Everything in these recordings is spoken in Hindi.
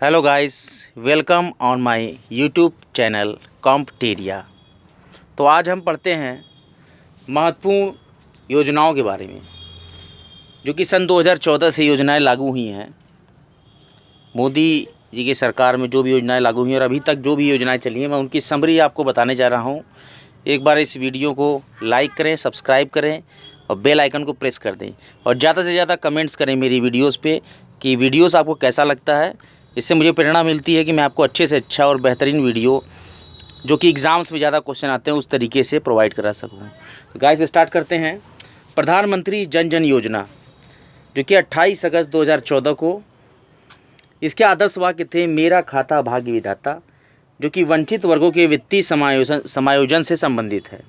Hello guys, welcome on my YouTube channel कॉम्पटेरिया। तो आज हम पढ़ते हैं महत्वपूर्ण योजनाओं के बारे में जो कि सन 2014 से योजनाएं लागू हुई हैं। मोदी जी की सरकार में जो भी योजनाएं लागू हुई हैं और अभी तक जो भी योजनाएं चली हैं, मैं उनकी समरी आपको बताने जा रहा हूं। एक बार इस वीडियो को लाइक करें, सब्सक्राइब करें और बेल आइकन को प्रेस कर दें और ज़्यादा से ज़्यादा कमेंट्स करें मेरी वीडियोज़ पे कि वीडियोज़ आपको कैसा लगता है। इससे मुझे प्रेरणा मिलती है कि मैं आपको अच्छे से अच्छा और बेहतरीन वीडियो जो कि एग्ज़ाम्स में ज़्यादा क्वेश्चन आते हैं उस तरीके से प्रोवाइड करा सकूँ। तो गाइस स्टार्ट करते हैं। प्रधानमंत्री जन जन योजना जो कि 28 अगस्त 2014 को, इसके आदर्श वाक्य थे मेरा खाता भाग्य विधाता, जो कि वंचित वर्गों के वित्तीय समायोजन से संबंधित है।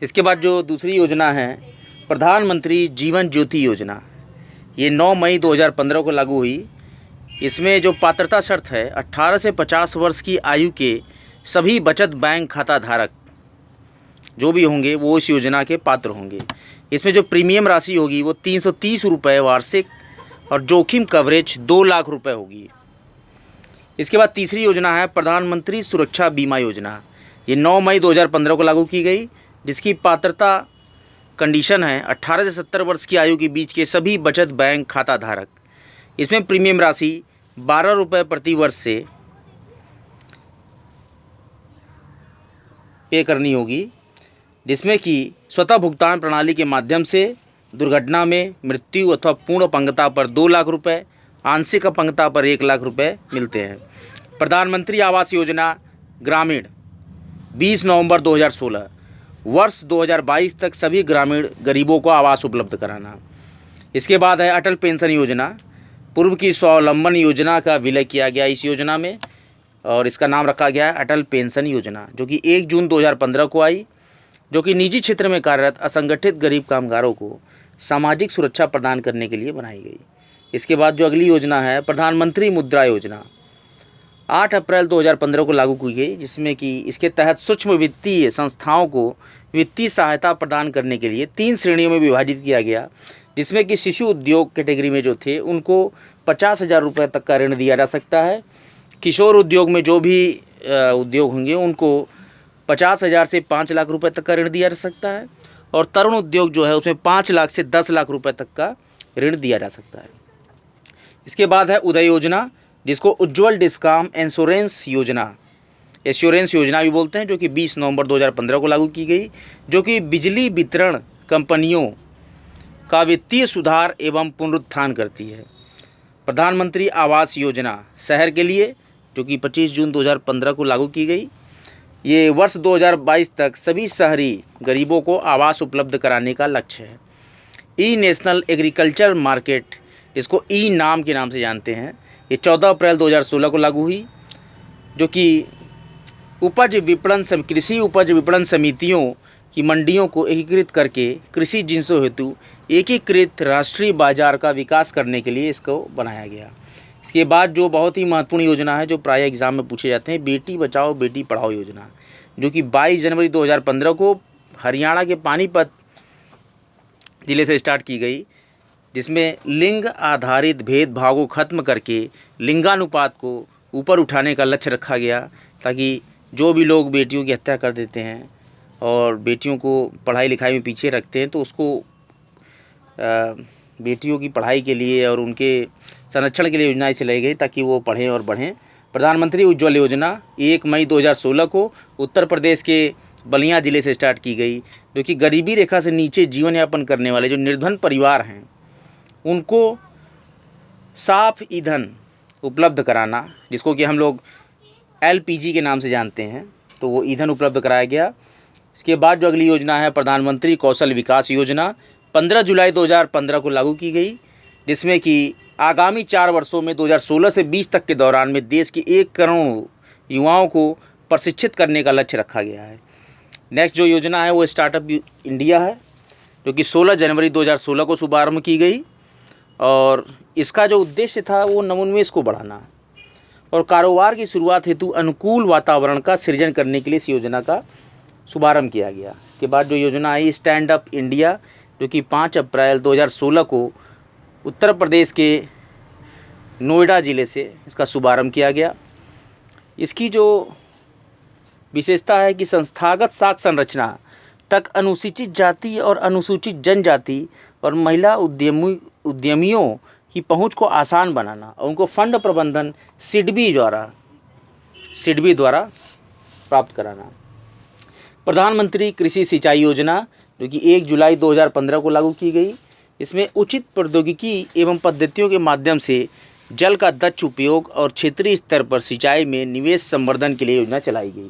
इसके बाद जो दूसरी योजना है प्रधानमंत्री जीवन ज्योति योजना, ये 9 मई 2015 को लागू हुई। इसमें जो पात्रता शर्त है 18 से 50 वर्ष की आयु के सभी बचत बैंक खाता धारक जो भी होंगे वो इस योजना के पात्र होंगे। इसमें जो प्रीमियम राशि होगी वो 330 रुपये वार्षिक और जोखिम कवरेज 2 लाख रुपए होगी। इसके बाद तीसरी योजना है प्रधानमंत्री सुरक्षा बीमा योजना, ये 9 मई 2015 को लागू की गई, जिसकी पात्रता कंडीशन है 18 से 70 वर्ष की आयु के बीच के सभी बचत बैंक खाता धारक। इसमें प्रीमियम राशि 12 रुपये प्रति वर्ष से पे करनी होगी, जिसमें कि स्वतः भुगतान प्रणाली के माध्यम से दुर्घटना में मृत्यु अथवा पूर्ण अपंगता पर 2 लाख रुपए, आंशिक अपंगता पर 1 लाख रुपए मिलते हैं। प्रधानमंत्री आवास योजना ग्रामीण 20 नवंबर 2016, वर्ष 2022 तक सभी ग्रामीण गरीबों को आवास उपलब्ध कराना। इसके बाद है अटल पेंशन योजना, पूर्व की स्वावलंबन योजना का विलय किया गया इस योजना में और इसका नाम रखा गया है अटल पेंशन योजना, जो कि 1 जून 2015 को आई, जो कि निजी क्षेत्र में कार्यरत असंगठित गरीब कामगारों को सामाजिक सुरक्षा प्रदान करने के लिए बनाई गई। इसके बाद जो अगली योजना है प्रधानमंत्री मुद्रा योजना, 8 अप्रैल 2015 को लागू की गई, जिसमें कि इसके तहत सूक्ष्म वित्तीय संस्थाओं को वित्तीय सहायता प्रदान करने के लिए 3 श्रेणियों में विभाजित किया गया, जिसमें कि शिशु उद्योग कैटेगरी में जो थे उनको 50,000 रुपये तक का ऋण दिया जा सकता है। किशोर उद्योग में जो भी उद्योग होंगे उनको 50,000 से 5 लाख रुपए तक का ऋण दिया जा सकता है और तरुण उद्योग जो है उसमें 5 लाख से 10 लाख रुपए तक का ऋण दिया जा सकता है। इसके बाद है उदय योजना, जिसको उज्ज्वल डिस्कॉम इंश्योरेंस योजना, एश्योरेंस योजना भी बोलते हैं, जो कि 20 नवंबर 2015 को लागू की गई, जो कि बिजली वितरण कंपनियों का वित्तीय सुधार एवं पुनरुत्थान करती है। प्रधानमंत्री आवास योजना शहर के लिए, जो कि 25 जून 2015 को लागू की गई, ये वर्ष 2022 तक सभी शहरी गरीबों को आवास उपलब्ध कराने का लक्ष्य है। ई नेशनल एग्रीकल्चर मार्केट, इसको ई नाम के नाम से जानते हैं, ये 14 अप्रैल 2016 को लागू हुई, जो कि कृषि उपज विपणन समितियों की मंडियों को एकीकृत करके कृषि जिन्सों हेतु एकीकृत राष्ट्रीय बाजार का विकास करने के लिए इसको बनाया गया। इसके बाद जो बहुत ही महत्वपूर्ण योजना है जो प्राय एग्जाम में पूछे जाते हैं, बेटी बचाओ बेटी पढ़ाओ योजना, जो कि 22 जनवरी 2015 को हरियाणा के पानीपत जिले से स्टार्ट की गई, जिसमें लिंग आधारित भेदभाव को खत्म करके लिंगानुपात को ऊपर उठाने का लक्ष्य रखा गया, ताकि जो भी लोग बेटियों की हत्या कर देते हैं और बेटियों को पढ़ाई लिखाई में पीछे रखते हैं तो उसको बेटियों की पढ़ाई के लिए और उनके संरक्षण के लिए योजनाएं चलाई गई ताकि वो पढ़ें और बढ़ें। प्रधानमंत्री उज्ज्वल योजना 1 मई 2016 को उत्तर प्रदेश के बलिया ज़िले से स्टार्ट की गई, जो कि गरीबी रेखा से नीचे जीवन यापन करने वाले जो निर्धन परिवार हैं उनको साफ ईंधन उपलब्ध कराना, जिसको कि हम लोग LPG के नाम से जानते हैं, तो वो ईंधन उपलब्ध कराया गया। इसके बाद जो अगली योजना है प्रधानमंत्री कौशल विकास योजना, 15 जुलाई 2015 को लागू की गई, जिसमें कि आगामी 4 वर्षों में 2016 से 20 तक के दौरान में देश के 1 करोड़ युवाओं को प्रशिक्षित करने का लक्ष्य रखा गया है। नेक्स्ट जो योजना है वो स्टार्टअप इंडिया है, जो कि 16 जनवरी 2016 को शुभारंभ की गई और इसका जो उद्देश्य था वो नवोन्मेष को बढ़ाना और कारोबार की शुरुआत हेतु अनुकूल वातावरण का सृजन करने के लिए इस योजना का शुभारंभ किया गया। इसके बाद जो योजना आई स्टैंड अप इंडिया, जो कि 5 अप्रैल 2016 को उत्तर प्रदेश के नोएडा ज़िले से इसका शुभारंभ किया गया। इसकी जो विशेषता है कि संस्थागत साख संरचना तक अनुसूचित जाति और अनुसूचित जनजाति और महिला उद्यमियों की पहुंच को आसान बनाना और उनको फंड प्रबंधन सिडबी द्वारा प्राप्त कराना। प्रधानमंत्री कृषि सिंचाई योजना जो कि 1 जुलाई 2015 को लागू की गई। इसमें उचित प्रौद्योगिकी एवं पद्धतियों के माध्यम से जल का दक्ष उपयोग और क्षेत्रीय स्तर पर सिंचाई में निवेश संवर्धन के लिए योजना चलाई गई।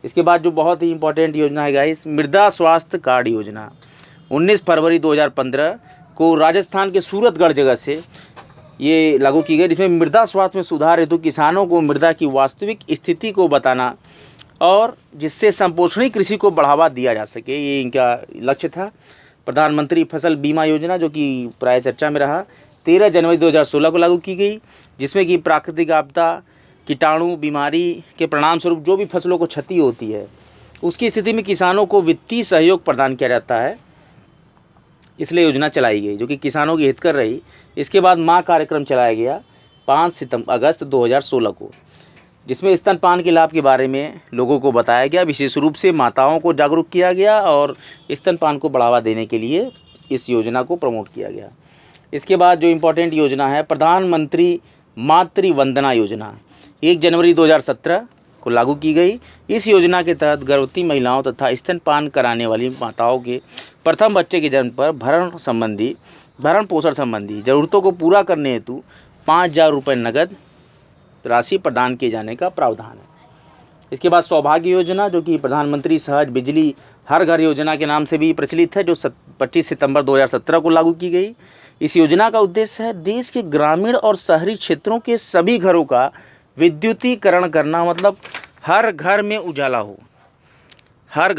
इसके बाद जो बहुत ही इंपॉर्टेंट योजना है गाइस, मृदा स्वास्थ्य कार्ड योजना 19 फरवरी 2015 को राजस्थान के सूरतगढ़ जगह से ये लागू की गई, जिसमें मृदा स्वास्थ्य में सुधार हेतु किसानों को मृदा की वास्तविक स्थिति को बताना और जिससे संपोषणी कृषि को बढ़ावा दिया जा सके, ये इनका लक्ष्य था। प्रधानमंत्री फसल बीमा योजना जो कि प्राय चर्चा में रहा 13 जनवरी 2016 को लागू की गई, जिसमें कि प्राकृतिक आपदा, कीटाणु, बीमारी के परिणाम स्वरूप जो भी फसलों को क्षति होती है उसकी स्थिति में किसानों को वित्तीय सहयोग प्रदान किया जाता है, इसलिए योजना चलाई गई जो कि किसानों की हित कर रही। इसके बाद माँ कार्यक्रम चलाया गया 5 अगस्त 2016 को, जिसमें स्तनपान के लाभ के बारे में लोगों को बताया गया, विशेष रूप से माताओं को जागरूक किया गया और स्तनपान को बढ़ावा देने के लिए इस योजना को प्रमोट किया गया। इसके बाद जो इम्पोर्टेंट योजना है प्रधानमंत्री मातृ वंदना योजना 1 जनवरी 2017 को लागू की गई। इस योजना के तहत गर्भवती महिलाओं तथा स्तनपान कराने वाली माताओं के प्रथम बच्चे के जन्म पर भरण पोषण संबंधी ज़रूरतों को पूरा करने हेतु 5,000 रुपये नगद राशि प्रदान किए जाने का प्रावधान है। इसके बाद सौभाग्य योजना जो कि प्रधानमंत्री सहज बिजली हर घर योजना के नाम से भी प्रचलित है, जो 25 सितंबर 2017 को लागू की गई। इस योजना का उद्देश्य है देश के ग्रामीण और शहरी क्षेत्रों के सभी घरों का विद्युतीकरण करना, मतलब हर घर में उजाला हो, हर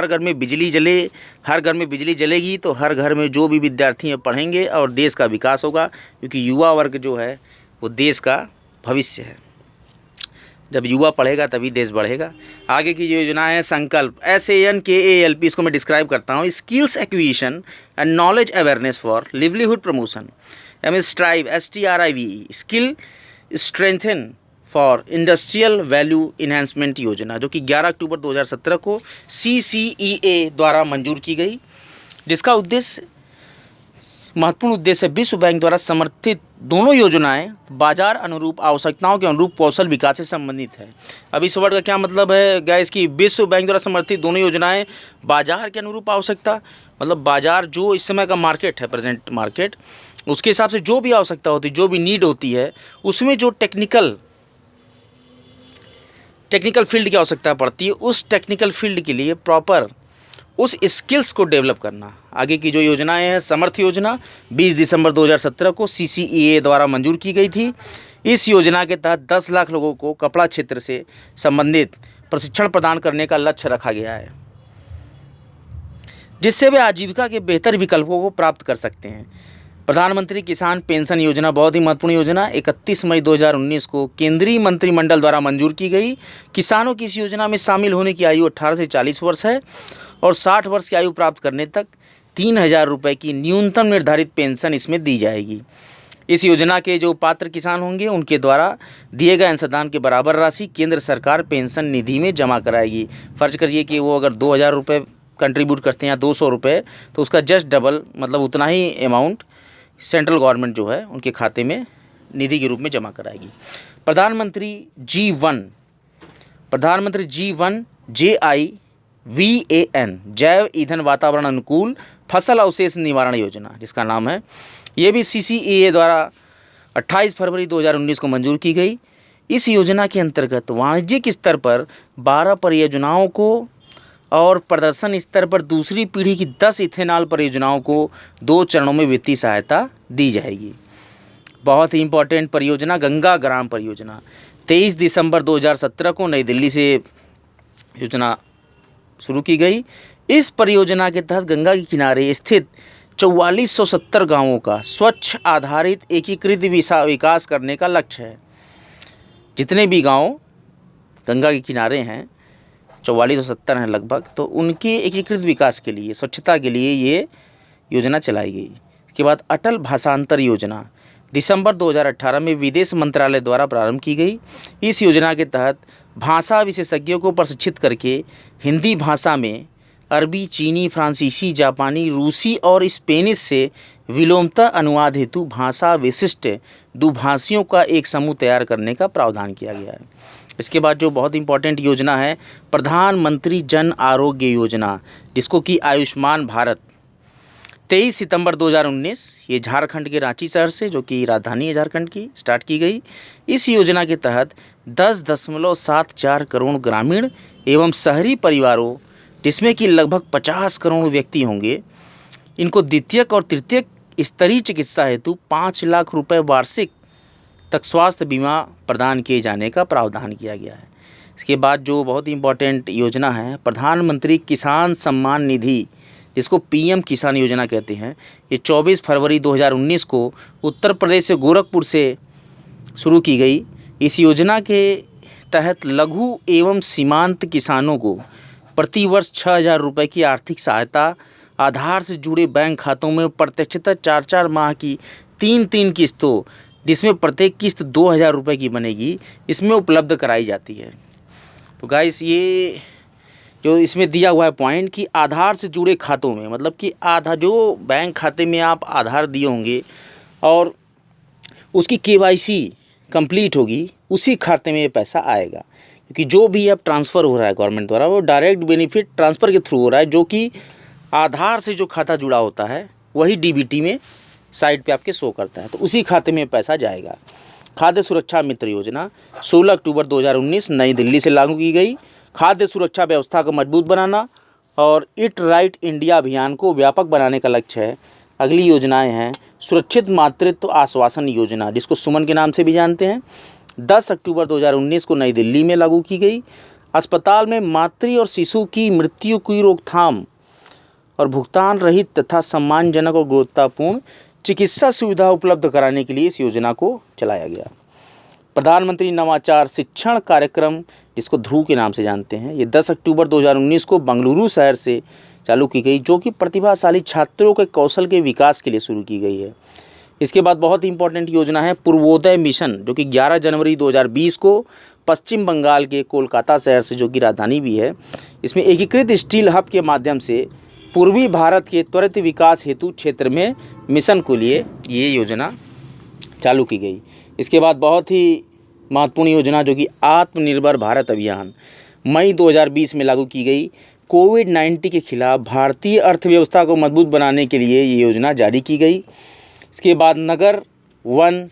घर में बिजली जले। हर घर में बिजली जलेगी तो हर घर में जो भी विद्यार्थी पढ़ेंगे और देश का विकास होगा, क्योंकि युवा वर्ग जो है वो देश का भविष्य है। जब युवा पढ़ेगा तभी देश बढ़ेगा। आगे की जो योजना है संकल्प SANKALP, इसको मैं डिस्क्राइब करता हूँ। Skills acquisition and knowledge awareness for livelihood promotion. Strive STRIVE skill strengthen for industrial value enhancement योजना जो कि 11 अक्टूबर 2017 को CCEA द्वारा मंजूर की गई, जिसका महत्वपूर्ण उद्देश्य विश्व बैंक द्वारा समर्थित दोनों योजनाएं बाजार अनुरूप आवश्यकताओं के अनुरूप कौशल विकास से संबंधित है। अब इस वर्ड का क्या मतलब है गाइस कि विश्व बैंक द्वारा समर्थित दोनों योजनाएं बाजार के अनुरूप आवश्यकता, मतलब बाजार जो इस समय का मार्केट है, प्रेजेंट मार्केट, उसके हिसाब से जो भी आवश्यकता होती है, जो भी नीड होती है, उसमें जो टेक्निकल फील्ड की आवश्यकता पड़ती है, उस टेक्निकल फील्ड के लिए प्रॉपर उस स्किल्स को डेवलप करना। आगे की जो योजनाएं हैं, समर्थ योजना 20 दिसंबर 2017 को CCEA द्वारा मंजूर की गई थी। इस योजना के तहत 10 लाख लोगों को कपड़ा क्षेत्र से संबंधित प्रशिक्षण प्रदान करने का लक्ष्य रखा गया है, जिससे वे आजीविका के बेहतर विकल्पों को प्राप्त कर सकते हैं। प्रधानमंत्री किसान पेंशन योजना बहुत ही महत्वपूर्ण योजना 31 मई 2019 को केंद्रीय मंत्रिमंडल द्वारा मंजूर की गई। किसानों की इस योजना में शामिल होने की आयु 18 से 40 वर्ष है और 60 वर्ष की आयु प्राप्त करने तक 3,000 रुपये की न्यूनतम निर्धारित पेंशन इसमें दी जाएगी। इस योजना के जो पात्र किसान होंगे उनके द्वारा दिए गए अंशदान के बराबर राशि केंद्र सरकार पेंशन निधि में जमा कराएगी। फर्ज करिए कि वो अगर 2,000 रुपये कंट्रीब्यूट करते हैं या 200 रुपये, तो उसका जस्ट डबल, मतलब उतना ही अमाउंट सेंट्रल गवर्नमेंट जो है उनके खाते में निधि के रूप में जमा कराएगी। प्रधानमंत्री G1 JIVAN जैव ईंधन वातावरण अनुकूल फसल अवशेष निवारण योजना जिसका नाम है, ये भी CCEA द्वारा 28 फरवरी 2019 को मंजूर की गई। इस योजना के अंतर्गत वाणिज्यिक स्तर पर 12 परियोजनाओं को और प्रदर्शन स्तर पर दूसरी पीढ़ी की 10 इथेनॉल परियोजनाओं को 2 चरणों में वित्तीय सहायता दी जाएगी। बहुत ही इंपॉर्टेंट परियोजना गंगा ग्राम परियोजना 23 दिसंबर 2017 को नई दिल्ली से योजना शुरू की गई। इस परियोजना के तहत गंगा के किनारे स्थित 4470 गांवों का स्वच्छ आधारित एकीकृत विकास करने का लक्ष्य है। जितने भी गांव गंगा के किनारे हैं 4470 हैं लगभग, तो उनके एकीकृत विकास के लिए, स्वच्छता के लिए ये योजना चलाई गई। इसके बाद अटल भाषांतर योजना दिसंबर 2018 में विदेश मंत्रालय द्वारा प्रारंभ की गई। इस योजना के तहत भाषा विशेषज्ञों को प्रशिक्षित करके हिंदी भाषा में अरबी, चीनी, फ्रांसीसी, जापानी, रूसी और स्पेनिश से विलोमतः अनुवाद हेतु भाषा विशिष्ट दुभाषियों का एक समूह तैयार करने का प्रावधान किया गया है। इसके बाद जो बहुत इंपॉर्टेंट योजना है प्रधानमंत्री जन आरोग्य योजना, जिसको कि आयुष्मान भारत, 23 सितंबर 2019 ये झारखंड के रांची शहर से, जो कि राजधानी है झारखंड की, स्टार्ट की गई। इस योजना के तहत 10.74 करोड़ ग्रामीण एवं शहरी परिवारों, जिसमें कि लगभग 50 करोड़ व्यक्ति होंगे, इनको द्वितीयक और तृतीयक स्तरीय चिकित्सा हेतु 5 लाख रुपए वार्षिक तक स्वास्थ्य बीमा प्रदान किए जाने का प्रावधान किया गया है। इसके बाद जो बहुत इंपॉर्टेंट योजना है प्रधानमंत्री किसान सम्मान निधि, जिसको पीएम किसान योजना कहते हैं, ये 24 फरवरी 2019 को उत्तर प्रदेश से गोरखपुर से शुरू की गई। इस योजना के तहत लघु एवं सीमांत किसानों को प्रतिवर्ष 6,000 रुपये की आर्थिक सहायता आधार से जुड़े बैंक खातों में प्रत्यक्षतः 4-4 माह की 3-3 किस्तों, जिसमें प्रत्येक किस्त 2,000 रुपये की बनेगी, इसमें उपलब्ध कराई जाती है। तो गाइस ये जो इसमें दिया हुआ है पॉइंट कि आधार से जुड़े खातों में, मतलब कि आधार जो बैंक खाते में आप आधार दिए होंगे और उसकी केवाईसी कंप्लीट होगी, उसी खाते में ये पैसा आएगा। क्योंकि जो भी अब ट्रांसफ़र हो रहा है गवर्नमेंट द्वारा वो डायरेक्ट बेनिफिट ट्रांसफ़र के थ्रू हो रहा है, जो कि आधार से जो खाता जुड़ा होता है वही डीबीटी में साइड पे आपके शो करता है, तो उसी खाते में पैसा जाएगा। खाद्य सुरक्षा मित्र योजना 16 अक्टूबर 2019 नई दिल्ली से लागू की गई। खाद्य सुरक्षा व्यवस्था को मजबूत बनाना और ईट राइट इंडिया अभियान को व्यापक बनाने का लक्ष्य है। अगली योजनाएं हैं सुरक्षित मातृत्व आश्वासन योजना, जिसको सुमन के नाम से भी जानते हैं, 10 अक्टूबर 2019 को नई दिल्ली में लागू की गई। अस्पताल में मातृ और शिशु की मृत्यु की रोकथाम और भुगतान रहित तथा सम्मानजनक और गुणवत्तापूर्ण चिकित्सा सुविधा उपलब्ध कराने के लिए इस योजना को चलाया गया। प्रधानमंत्री नवाचार शिक्षण कार्यक्रम, जिसको ध्रुव के नाम से जानते हैं, ये 10 अक्टूबर 2019 को बेंगलुरु शहर से चालू की गई, जो कि प्रतिभाशाली छात्रों के कौशल के विकास के लिए शुरू की गई है। इसके बाद बहुत इंपॉर्टेंट योजना है पूर्वोदय मिशन, जो कि 11 जनवरी 2020 को पश्चिम बंगाल के कोलकाता शहर से, जो कि राजधानी भी है, इसमें एकीकृत स्टील हब के माध्यम से पूर्वी भारत के त्वरित विकास हेतु क्षेत्र में मिशन को लिए ये योजना चालू की गई। इसके बाद बहुत ही महत्वपूर्ण योजना जो कि आत्मनिर्भर भारत अभियान मई 2020 में लागू की गई। कोविड-19 के खिलाफ भारतीय अर्थव्यवस्था को मजबूत बनाने के लिए ये योजना जारी की गई। इसके बाद नगर वन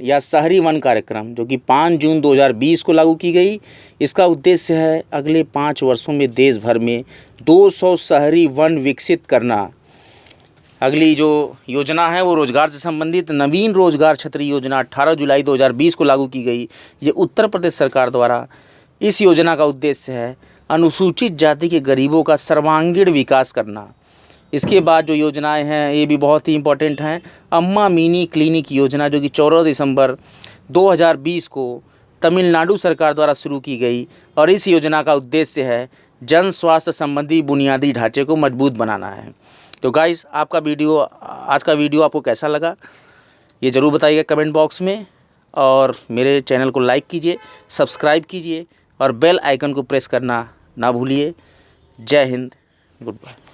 या शहरी वन कार्यक्रम, जो कि 5 जून 2020 को लागू की गई। इसका उद्देश्य है अगले 5 वर्षों में देश भर में 200 शहरी वन विकसित करना। अगली जो योजना है वो रोजगार से संबंधित नवीन रोजगार छतरी योजना 18 जुलाई 2020 को लागू की गई। ये उत्तर प्रदेश सरकार द्वारा। इस योजना का उद्देश्य है अनुसूचित जाति के गरीबों का सर्वांगीण विकास करना। इसके बाद जो योजनाएं हैं ये भी बहुत ही इंपॉर्टेंट हैं। अम्मा मिनी क्लिनिक योजना, जो कि 14 दिसंबर 2020 को तमिलनाडु सरकार द्वारा शुरू की गई और इस योजना का उद्देश्य है जन स्वास्थ्य संबंधी बुनियादी ढांचे को मजबूत बनाना है। तो गाइस आज का वीडियो आपको कैसा लगा ये ज़रूर बताइएगा कमेंट बॉक्स में, और मेरे चैनल को लाइक कीजिए, सब्सक्राइब कीजिए और बेल आइकन को प्रेस करना ना भूलिए। जय हिंद, गुड बाय।